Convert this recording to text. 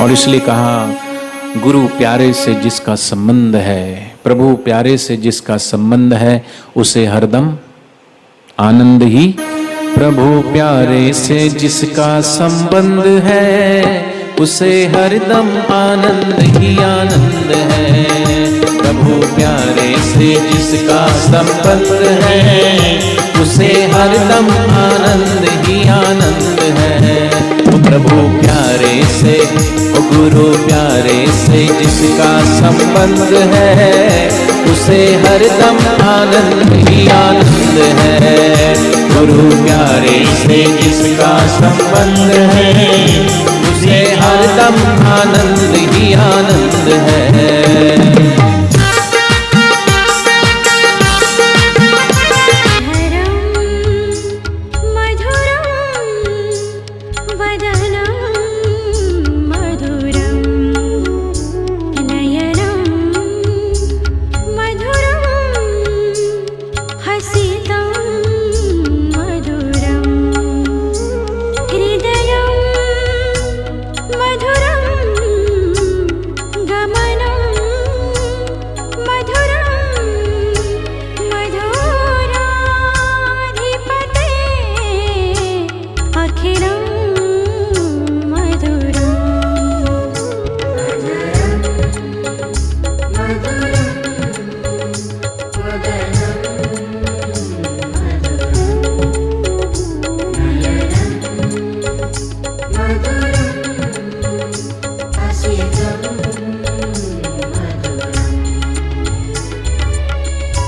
और इसलिए कहा गुरु प्यारे से जिसका संबंध है, प्रभु प्यारे से जिसका संबंध है, उसे हरदम आनंद ही। प्रभु प्यारे से जिसका संबंध है, उसे हरदम आनंद ही आनंद है। प्रभु प्यारे से जिसका संबंध है, उसे हरदम आनंद ही आनंद है। प्रभु प्यारे से, गुरु प्यारे से जिसका संबंध है, उसे हरदम आनंद ही आनंद है। गुरु प्यारे से जिसका संबंध है, उसे हरदम आनंद ही आनंद है।